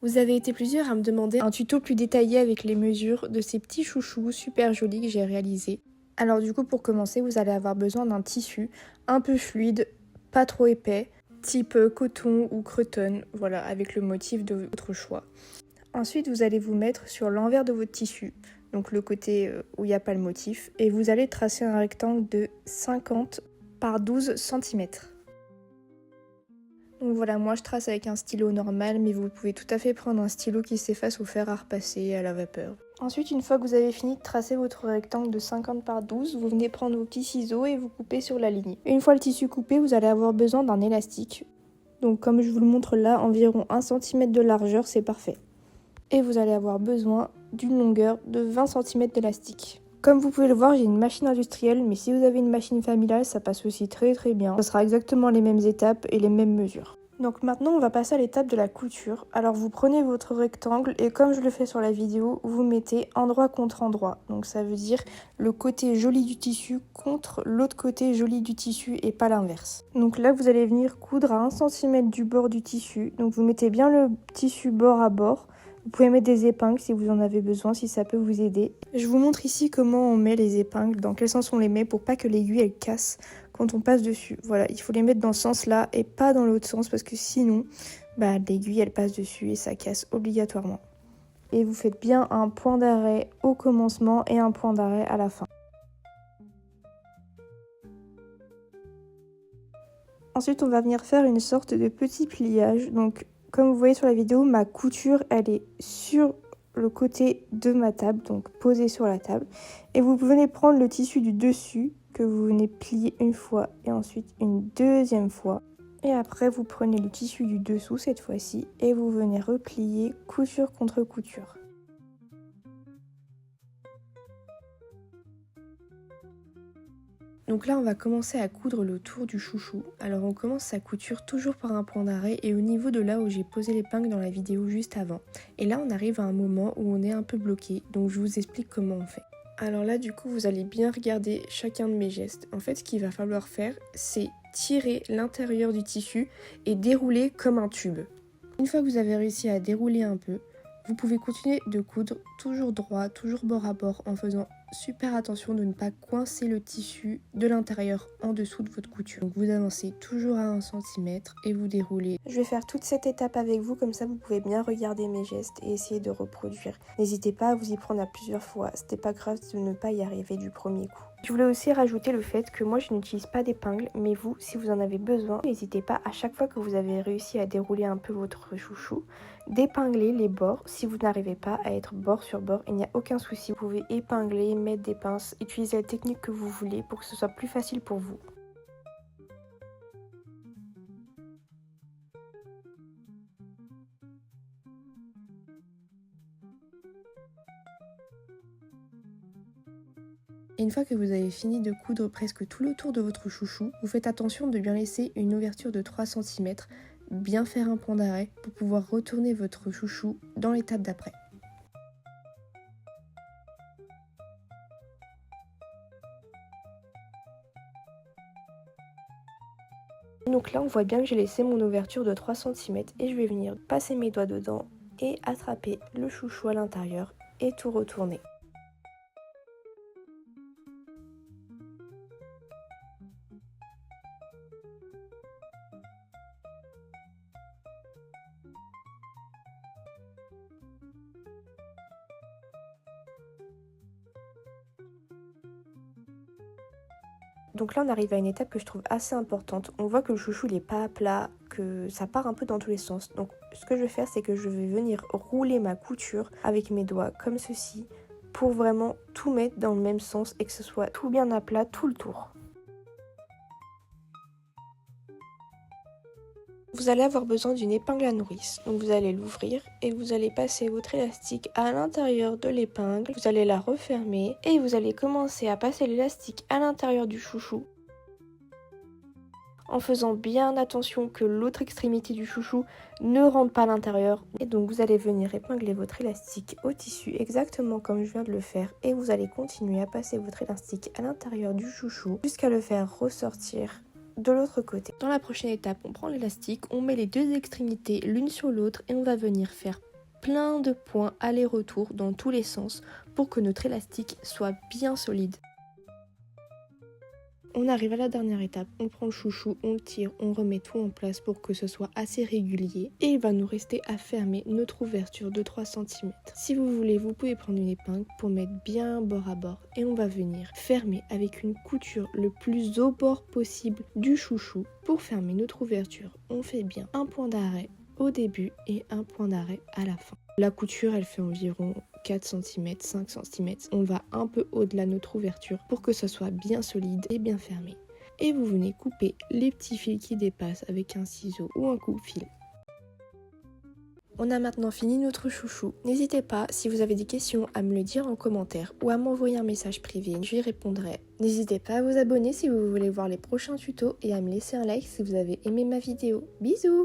Vous avez été plusieurs à me demander un tuto plus détaillé avec les mesures de ces petits chouchous super jolis que j'ai réalisés. Alors du coup, pour commencer, vous allez avoir besoin d'un tissu un peu fluide, pas trop épais, type coton ou cretonne, voilà, avec le motif de votre choix. Ensuite, vous allez vous mettre sur l'envers de votre tissu, donc le côté où il n'y a pas le motif, et vous allez tracer un rectangle de 50 par 12 cm. Donc voilà, moi je trace avec un stylo normal, mais vous pouvez tout à fait prendre un stylo qui s'efface au fer à repasser à la vapeur. Ensuite, une fois que vous avez fini de tracer votre rectangle de 50 par 12, vous venez prendre vos petits ciseaux et vous coupez sur la ligne. Une fois le tissu coupé, vous allez avoir besoin d'un élastique. Donc comme je vous le montre là, environ 1 cm de largeur, c'est parfait. Et vous allez avoir besoin d'une longueur de 20 cm d'élastique. Comme vous pouvez le voir, j'ai une machine industrielle, mais si vous avez une machine familiale, ça passe aussi très bien. Ce sera exactement les mêmes étapes et les mêmes mesures. Donc maintenant, on va passer à l'étape de la couture. Alors vous prenez votre rectangle et comme je le fais sur la vidéo, vous mettez endroit contre endroit. Donc ça veut dire le côté joli du tissu contre l'autre côté joli du tissu et pas l'inverse. Donc là, vous allez venir coudre à 1 cm du bord du tissu. Donc vous mettez bien le tissu bord à bord. Vous pouvez mettre des épingles si vous en avez besoin, si ça peut vous aider. Je vous montre ici comment on met les épingles, dans quel sens on les met pour pas que l'aiguille elle casse quand on passe dessus. Voilà, il faut les mettre dans ce sens-là et pas dans l'autre sens parce que sinon, l'aiguille elle passe dessus et ça casse obligatoirement. Et vous faites bien un point d'arrêt au commencement et un point d'arrêt à la fin. Ensuite, on va venir faire une sorte de petit pliage. Donc, comme vous voyez sur la vidéo, ma couture, elle est sur le côté de ma table, donc posée sur la table. Et vous venez prendre le tissu du dessus, que vous venez plier une fois et ensuite une deuxième fois. Et après, vous prenez le tissu du dessous cette fois-ci et vous venez replier couture contre couture. Donc là, on va commencer à coudre le tour du chouchou. Alors on commence sa couture toujours par un point d'arrêt et au niveau de là où j'ai posé l'épingle dans la vidéo juste avant. Et là, on arrive à un moment où on est un peu bloqué, donc je vous explique comment on fait. Alors là, du coup, vous allez bien regarder chacun de mes gestes. En fait, ce qu'il va falloir faire, c'est tirer l'intérieur du tissu et dérouler comme un tube. Une fois que vous avez réussi à dérouler un peu, vous pouvez continuer de coudre toujours droit, toujours bord à bord en faisant super attention de ne pas coincer le tissu de l'intérieur en dessous de votre couture. Donc vous avancez toujours à 1 cm et vous déroulez. Je vais faire toute cette étape avec vous, comme ça vous pouvez bien regarder mes gestes et essayer de reproduire. N'hésitez pas à vous y prendre à plusieurs fois, c'était pas grave de ne pas y arriver du premier coup. Je voulais aussi rajouter le fait que moi je n'utilise pas d'épingle, mais vous, si vous en avez besoin, n'hésitez pas à chaque fois que vous avez réussi à dérouler un peu votre chouchou, d'épingler les bords. Si vous n'arrivez pas à être bord sur bord, il n'y a aucun souci, vous pouvez épingler, mettre des pinces, utiliser la technique que vous voulez pour que ce soit plus facile pour vous. Et une fois que vous avez fini de coudre presque tout le tour de votre chouchou, vous faites attention de bien laisser une ouverture de 3 cm, bien faire un point d'arrêt pour pouvoir retourner votre chouchou dans l'étape d'après. Donc là on voit bien que j'ai laissé mon ouverture de 3 cm et je vais venir passer mes doigts dedans et attraper le chouchou à l'intérieur et tout retourner. Donc là on arrive à une étape que je trouve assez importante. On voit que le chouchou il est pas à plat, que ça part un peu dans tous les sens. Donc ce que je vais faire, c'est que je vais venir rouler ma couture avec mes doigts comme ceci pour vraiment tout mettre dans le même sens et que ce soit tout bien à plat tout le tour. Vous allez avoir besoin d'une épingle à nourrice, donc vous allez l'ouvrir et vous allez passer votre élastique à l'intérieur de l'épingle, vous allez la refermer et vous allez commencer à passer l'élastique à l'intérieur du chouchou en faisant bien attention que l'autre extrémité du chouchou ne rentre pas à l'intérieur. Et donc vous allez venir épingler votre élastique au tissu exactement comme je viens de le faire et vous allez continuer à passer votre élastique à l'intérieur du chouchou jusqu'à le faire ressortir de l'autre côté. Dans la prochaine étape, on prend l'élastique, on met les deux extrémités l'une sur l'autre et on va venir faire plein de points aller-retour dans tous les sens pour que notre élastique soit bien solide. On arrive à la dernière étape, on prend le chouchou, on le tire, on remet tout en place pour que ce soit assez régulier et il va nous rester à fermer notre ouverture de 3 cm. Si vous voulez, vous pouvez prendre une épingle pour mettre bien bord à bord et on va venir fermer avec une couture le plus au bord possible du chouchou. Pour fermer notre ouverture, on fait bien un point d'arrêt au début et un point d'arrêt à la fin. La couture, elle fait environ 4 cm, 5 cm. On va un peu au-delà de notre ouverture pour que ça soit bien solide et bien fermé. Et vous venez couper les petits fils qui dépassent avec un ciseau ou un coupe-fil. On a maintenant fini notre chouchou. N'hésitez pas, si vous avez des questions, à me le dire en commentaire ou à m'envoyer un message privé, je y répondrai. N'hésitez pas à vous abonner si vous voulez voir les prochains tutos et à me laisser un like si vous avez aimé ma vidéo. Bisous!